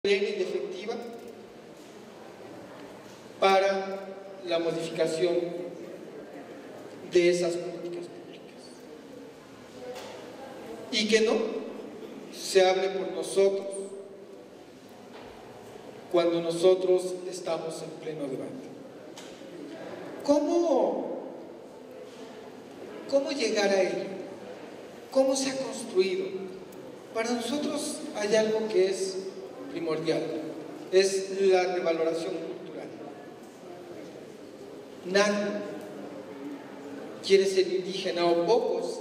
plena y efectiva para la modificación de esas políticas públicas. Y que no se hable por nosotros cuando nosotros estamos en pleno debate. ¿Cómo llegar a ello? ¿Cómo se ha construido? Para nosotros hay algo que es primordial, es la revaloración cultural. Nadie quiere ser indígena, o pocos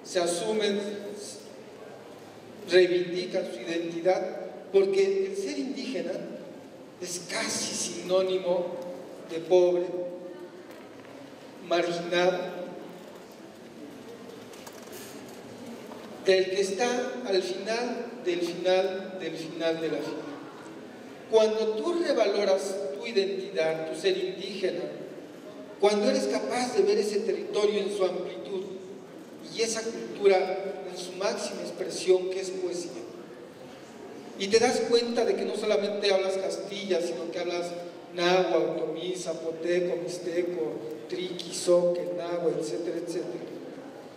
se asumen, reivindican su identidad, porque el ser indígena es casi sinónimo de pobre, marginado, del que está al final del final del final de la fila. Cuando tú revaloras tu identidad, tu ser indígena, cuando eres capaz de ver ese territorio en su amplitud y esa cultura en su máxima expresión, que es poesía, y te das cuenta de que no solamente hablas castilla, sino que hablas náhuatl, otomí, zapoteco, mixteco, triqui, zoque, náhuatl, etcétera, etcétera,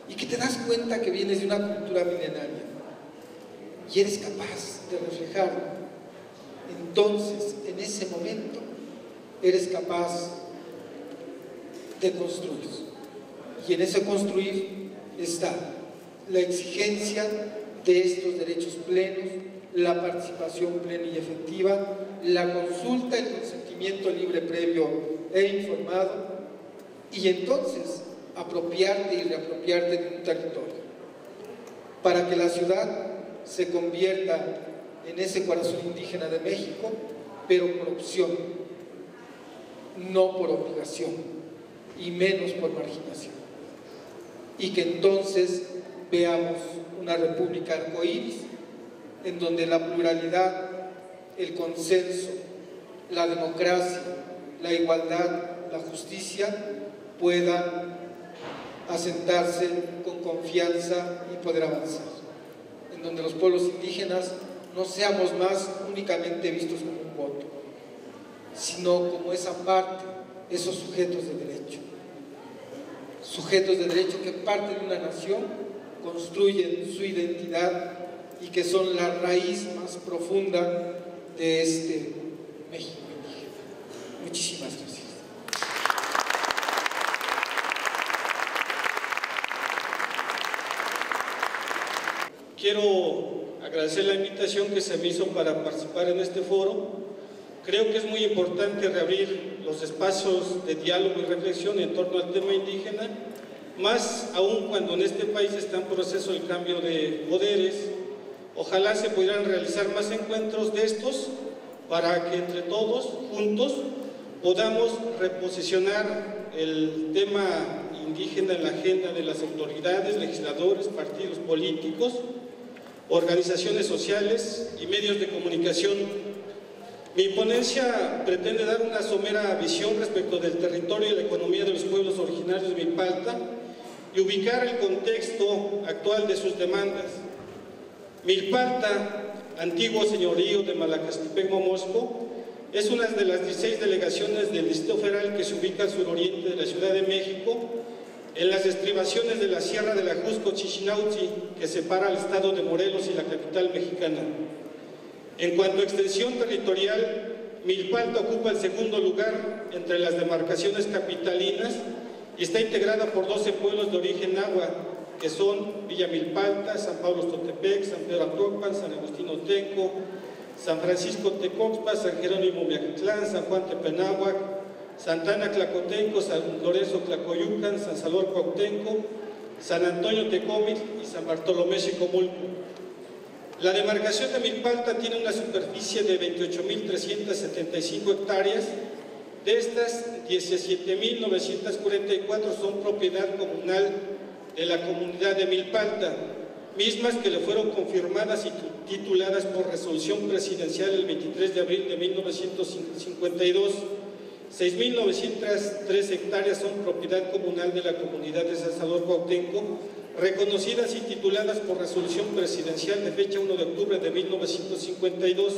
y que te das cuenta que vienes de una cultura milenaria y eres capaz de reflejarlo, entonces en ese momento eres capaz de construir. Y en ese construir está la exigencia de estos derechos plenos, la participación plena y efectiva, la consulta, el consentimiento libre, previo e informado, y entonces apropiarte y reapropiarte de un territorio, para que la ciudad se convierta en ese corazón indígena de México, pero por opción, no por obligación, y menos por marginación. Y que entonces veamos una república arcoíris, en donde la pluralidad, el consenso, la democracia, la igualdad, la justicia puedan asentarse con confianza y poder avanzar, en donde los pueblos indígenas no seamos más únicamente vistos como un voto, sino como esa parte, esos sujetos de derecho que parte de una nación, construyen su identidad y que son la raíz más profunda de este México indígena. Muchísimas gracias. Quiero agradecer la invitación que se me hizo para participar en este foro. Creo que es muy importante reabrir los espacios de diálogo y reflexión en torno al tema indígena, más aún cuando en este país está en proceso el cambio de poderes. Ojalá se pudieran realizar más encuentros de estos para que entre todos, juntos, podamos reposicionar el tema indígena en la agenda de las autoridades, legisladores, partidos políticos, organizaciones sociales y medios de comunicación. Mi ponencia pretende dar una somera visión respecto del territorio y la economía de los pueblos originarios de Milpalta y ubicar el contexto actual de sus demandas. Milpalta, antiguo señorío de Malacastepec, Momosco, es una de las 16 delegaciones del Distrito Federal que se ubica al suroriente de la Ciudad de México, en las estribaciones de la Sierra de la Jusco-Chichinauhtzin, que separa al estado de Morelos y la capital mexicana. En cuanto a extensión territorial, Milpalta ocupa el segundo lugar entre las demarcaciones capitalinas y está integrada por 12 pueblos de origen náhuatl, que son Villa Milpalta, San Pablo Totepec, San Pedro Actopan, San Agustín Otenco, San Francisco Tecoxpa, San Jerónimo Miaquitlán, San Juan Tepenáhuac, Santana Tlacotenco, San Lorenzo Tlacoyucan, San Salvador Cuauhtenco, San Antonio Tecómitl y San Bartolomé Xicomulco. La demarcación de Milpalta tiene una superficie de 28.375 hectáreas. De estas, 17.944 son propiedad comunal de la comunidad de Milpalta, mismas que le fueron confirmadas y tituladas por resolución presidencial el 23 de abril de 1952. 6.903 hectáreas son propiedad comunal de la comunidad de San Salvador Cuauhtenco, reconocidas y tituladas por resolución presidencial de fecha 1 de octubre de 1952,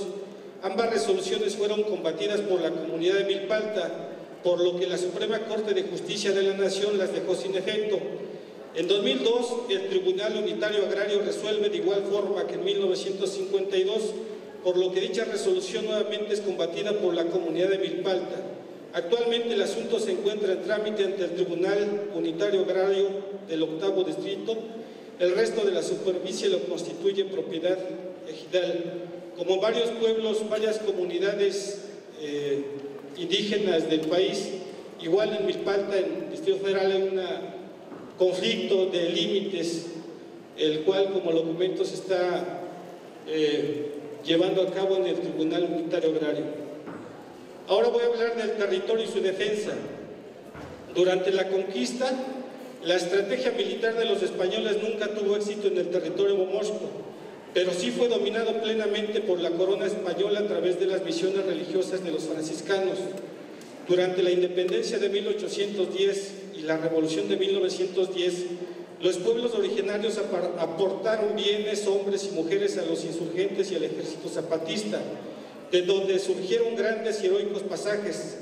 ambas resoluciones fueron combatidas por la comunidad de Milpalta, por lo que la Suprema Corte de Justicia de la Nación las dejó sin efecto. En 2002, el Tribunal Unitario Agrario resuelve de igual forma que en 1952, por lo que dicha resolución nuevamente es combatida por la comunidad de Milpalta. Actualmente el asunto se encuentra en trámite ante el Tribunal Unitario Agrario del 8º Distrito. El resto de la superficie lo constituye propiedad ejidal. Como varios pueblos, varias comunidades indígenas del país, igual en Milpalta, en el Distrito Federal, hay un conflicto de límites, el cual, como lo comento, se está llevando a cabo en el Tribunal Unitario Agrario. Ahora voy a hablar del territorio y su defensa. Durante la conquista, la estrategia militar de los españoles nunca tuvo éxito en el territorio momosco, pero sí fue dominado plenamente por la corona española a través de las misiones religiosas de los franciscanos. Durante la independencia de 1810 y la revolución de 1910, los pueblos originarios aportaron bienes, hombres y mujeres a los insurgentes y al ejército zapatista, de donde surgieron grandes y heroicos pasajes.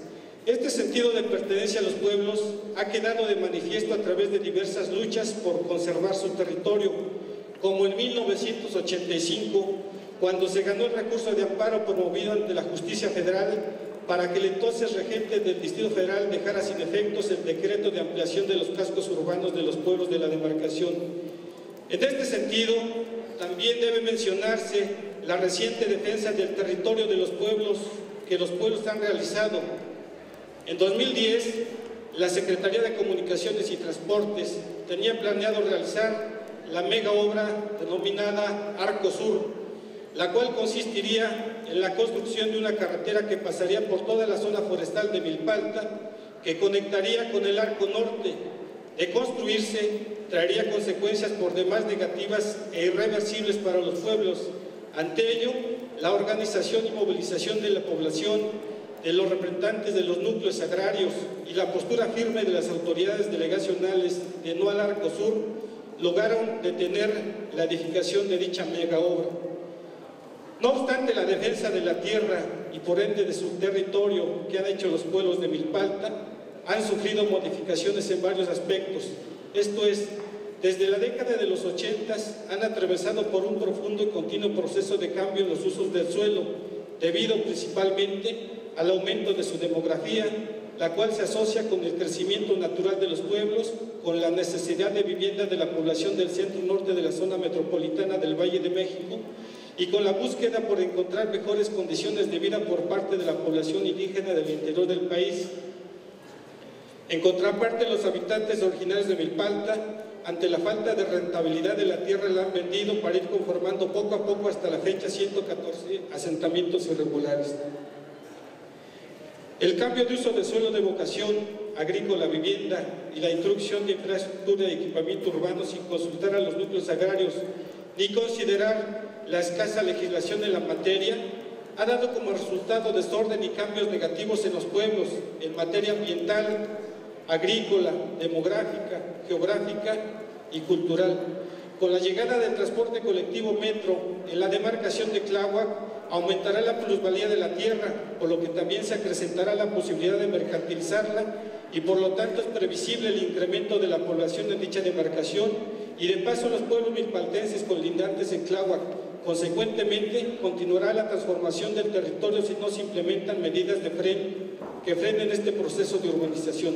Este sentido de pertenencia a los pueblos ha quedado de manifiesto a través de diversas luchas por conservar su territorio, como en 1985, cuando se ganó el recurso de amparo promovido ante la Justicia Federal para que el entonces regente del Distrito Federal dejara sin efectos el decreto de ampliación de los cascos urbanos de los pueblos de la demarcación. En este sentido, también debe mencionarse la reciente defensa del territorio de los pueblos que los pueblos han realizado. En 2010, la Secretaría de Comunicaciones y Transportes tenía planeado realizar la mega obra denominada Arco Sur, la cual consistiría en la construcción de una carretera que pasaría por toda la zona forestal de Milpalta, que conectaría con el Arco Norte. De construirse, traería consecuencias por demás negativas e irreversibles para los pueblos. Ante ello, la organización y movilización de la población, de los representantes de los núcleos agrarios y la postura firme de las autoridades delegacionales de no al Arco Sur lograron detener la edificación de dicha mega obra. No obstante, la defensa de la tierra y por ende de su territorio que han hecho los pueblos de Milpalta han sufrido modificaciones en varios aspectos. Esto es, desde la década de los 80 han atravesado por un profundo y continuo proceso de cambio en los usos del suelo, debido principalmente al aumento de su demografía, la cual se asocia con el crecimiento natural de los pueblos, con la necesidad de vivienda de la población del centro norte de la zona metropolitana del Valle de México y con la búsqueda por encontrar mejores condiciones de vida por parte de la población indígena del interior del país. En contraparte, los habitantes originarios de Milpalta, ante la falta de rentabilidad de la tierra, la han vendido para ir conformando poco a poco hasta la fecha 114 asentamientos irregulares. El cambio de uso de suelo de vocación agrícola, vivienda y la introducción de infraestructura y equipamiento urbano sin consultar a los núcleos agrarios ni considerar la escasa legislación en la materia ha dado como resultado desorden y cambios negativos en los pueblos en materia ambiental, agrícola, demográfica, geográfica y cultural. Con la llegada del transporte colectivo metro en la demarcación de Tláhuac, aumentará la plusvalía de la tierra, por lo que también se acrecentará la posibilidad de mercantilizarla y por lo tanto es previsible el incremento de la población en dicha demarcación y de paso los pueblos milpaltenses colindantes en Tláhuac. Consecuentemente, continuará la transformación del territorio si no se implementan medidas que frenen este proceso de urbanización.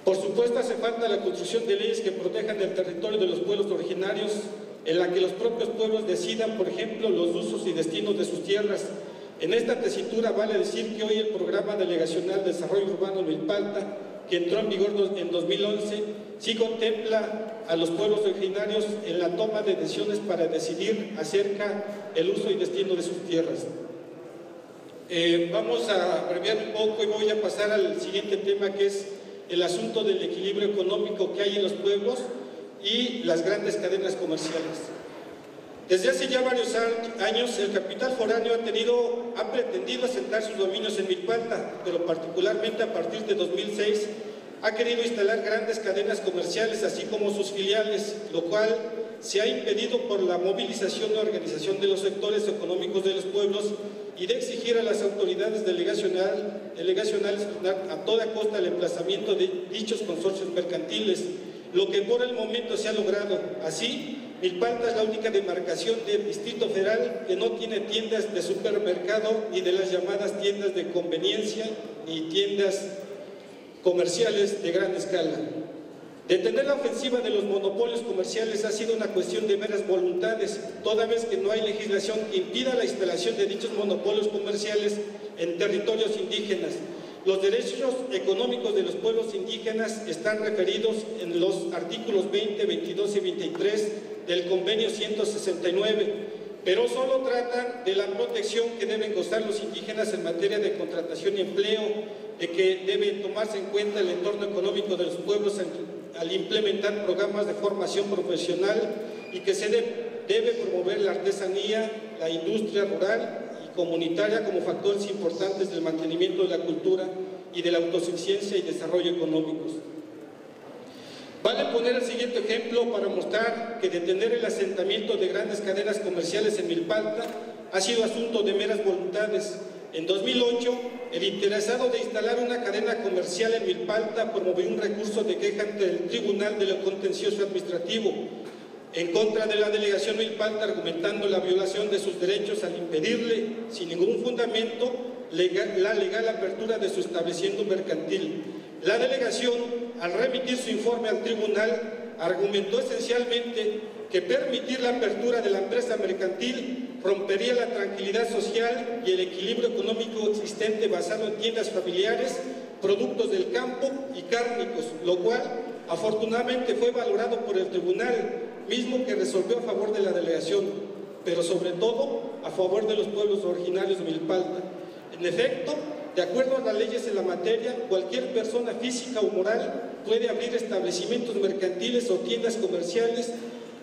Por supuesto, hace falta la construcción de leyes que protejan el territorio de los pueblos originarios, en la que los propios pueblos decidan, por ejemplo, los usos y destinos de sus tierras. En esta tesitura vale decir que hoy el Programa Delegacional de Desarrollo Urbano Milpalta, que entró en vigor en 2011, sí contempla a los pueblos originarios en la toma de decisiones para decidir acerca del uso y destino de sus tierras. Vamos a abreviar un poco y voy a pasar al siguiente tema, que es el asunto del equilibrio económico que hay en los pueblos y las grandes cadenas comerciales. Desde hace ya varios años, el capital foráneo ha pretendido asentar sus dominios en Milpalta, pero particularmente a partir de 2006 ha querido instalar grandes cadenas comerciales, así como sus filiales, lo cual se ha impedido por la movilización y organización de los sectores económicos de los pueblos y de exigir a las autoridades delegacionales a toda costa el emplazamiento de dichos consorcios mercantiles, lo que por el momento se ha logrado. Así, Milpalta es la única demarcación del Distrito Federal que no tiene tiendas de supermercado ni de las llamadas tiendas de conveniencia ni tiendas comerciales de gran escala. Detener la ofensiva de los monopolios comerciales ha sido una cuestión de meras voluntades, toda vez que no hay legislación que impida la instalación de dichos monopolios comerciales en territorios indígenas. Los derechos económicos de los pueblos indígenas están referidos en los artículos 20, 22 y 23 del Convenio 169, pero solo tratan de la protección que deben gozar los indígenas en materia de contratación y empleo, de que debe tomarse en cuenta el entorno económico de los pueblos al implementar programas de formación profesional y que se debe promover la artesanía, la industria rural y comunitaria como factores importantes del mantenimiento de la cultura y de la autosuficiencia y desarrollo económicos. Vale poner el siguiente ejemplo para mostrar que detener el asentamiento de grandes cadenas comerciales en Milpalta ha sido asunto de meras voluntades. En 2008, el interesado de instalar una cadena comercial en Milpalta promovió un recurso de queja ante el Tribunal de lo Contencioso Administrativo en contra de la delegación Milpalta, argumentando la violación de sus derechos al impedirle, sin ningún fundamento, la legal apertura de su establecimiento mercantil. La delegación, al remitir su informe al tribunal, argumentó esencialmente que permitir la apertura de la empresa mercantil rompería la tranquilidad social y el equilibrio económico existente basado en tiendas familiares, productos del campo y cárnicos, lo cual afortunadamente fue valorado por el tribunal, mismo que resolvió a favor de la delegación, pero sobre todo a favor de los pueblos originarios de Milpalta. En efecto, de acuerdo a las leyes en la materia, cualquier persona física o moral puede abrir establecimientos mercantiles o tiendas comerciales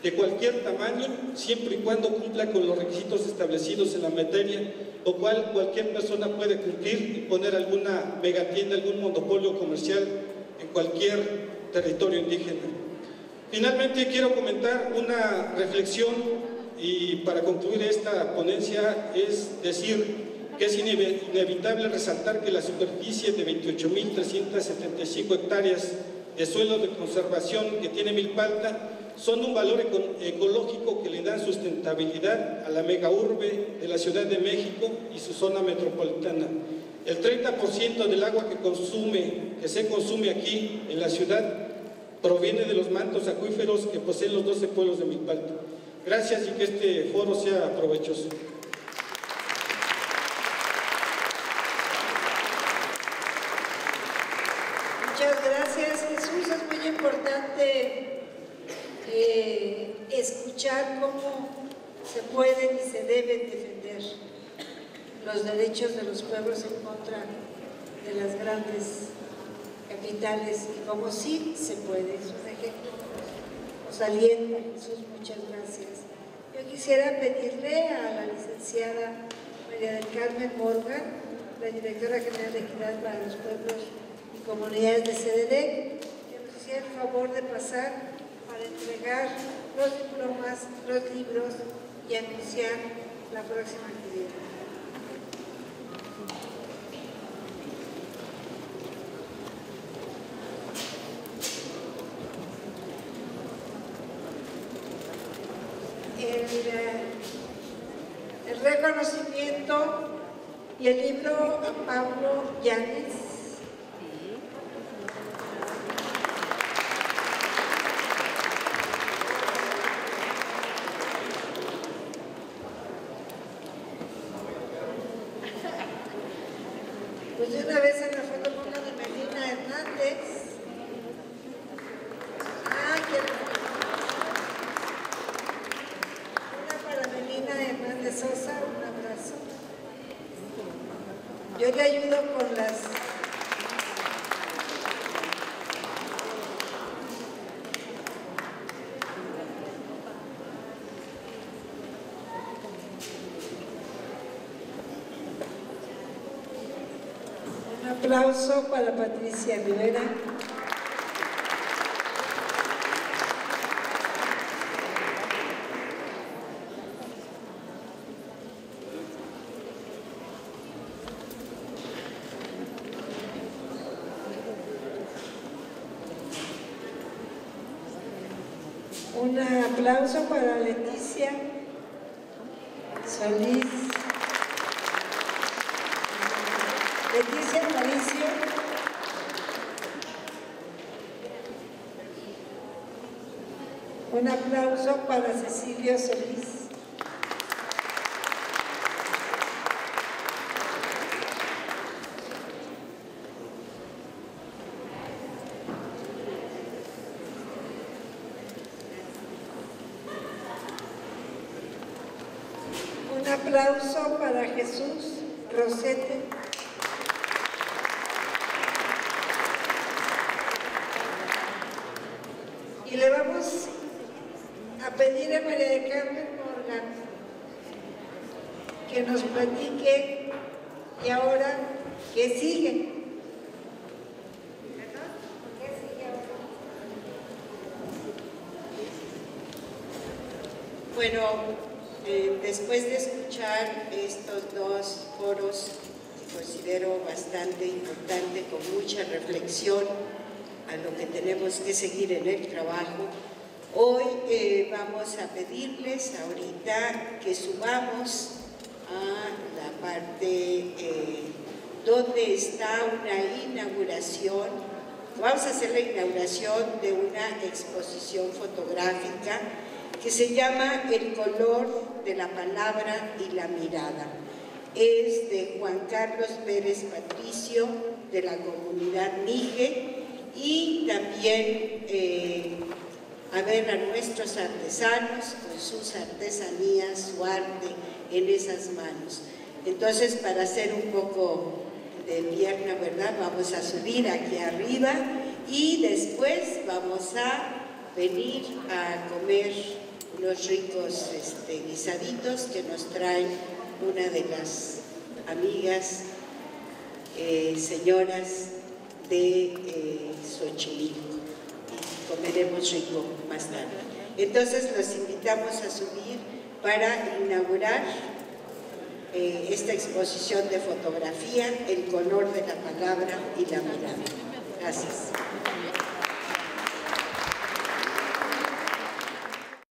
de cualquier tamaño, siempre y cuando cumpla con los requisitos establecidos en la materia, lo cual cualquier persona puede cumplir y poner alguna megatienda, algún monopolio comercial en cualquier territorio indígena. Finalmente quiero comentar una reflexión y para concluir esta ponencia es decir que es inevitable resaltar que la superficie de 28.375 hectáreas de suelo de conservación que tiene Milpalta son un valor ecológico que le dan sustentabilidad a la megaurbe de la Ciudad de México y su zona metropolitana. El 30% del agua que se consume aquí en la ciudad proviene de los mantos acuíferos que poseen los 12 pueblos de Milpalta. Gracias y que este foro sea provechoso. Muchas gracias, Jesús. Es muy importante escuchar cómo se pueden y se deben defender los derechos de los pueblos en contra de las grandes capitales y cómo sí se puede. Esos ejemplos nos alientan, Jesús. Muchas gracias. Yo quisiera pedirle a la licenciada María del Carmen Morgan, la directora general de Equidad para los Pueblos y Comunidades de CDD, que nos hiciera el favor de pasar para entregar los diplomas, los libros y anunciar la próxima actividad. El reconocimiento y el libro a Pablo Llanes. Pues de una vez en la foto pongo de Melina Hernández. Una para Melina Hernández Sosa, un abrazo. Yo le ayudo con las... Un aplauso para Patricia Rivera. Un aplauso para Leticia Solís. Leticia Mauricio. Un aplauso para Cecilio Solís. Un aplauso para Jesús Rosete. Y le vamos a pedir a María de Carmen Morgan que nos platique y ahora qué sigue. Bueno, después de escuchar estos dos foros que considero bastante importante, con mucha reflexión a lo que tenemos que seguir en el trabajo, hoy vamos a pedirles ahorita que subamos a la parte donde está una inauguración. Vamos a hacer la inauguración de una exposición fotográfica que se llama El color de la palabra y la mirada. Es de Juan Carlos Pérez Patricio, de la comunidad Mije, y también a ver a nuestros artesanos con sus artesanías, su arte en esas manos. Entonces, para hacer un poco de pierna, ¿verdad? Vamos a subir aquí arriba y después vamos a venir a comer unos ricos guisaditos que nos traen una de las amigas señoras de Xochimilco, y comeremos rico más tarde. Entonces los invitamos a subir para inaugurar esta exposición de fotografía, El color de la palabra y la mirada. Gracias.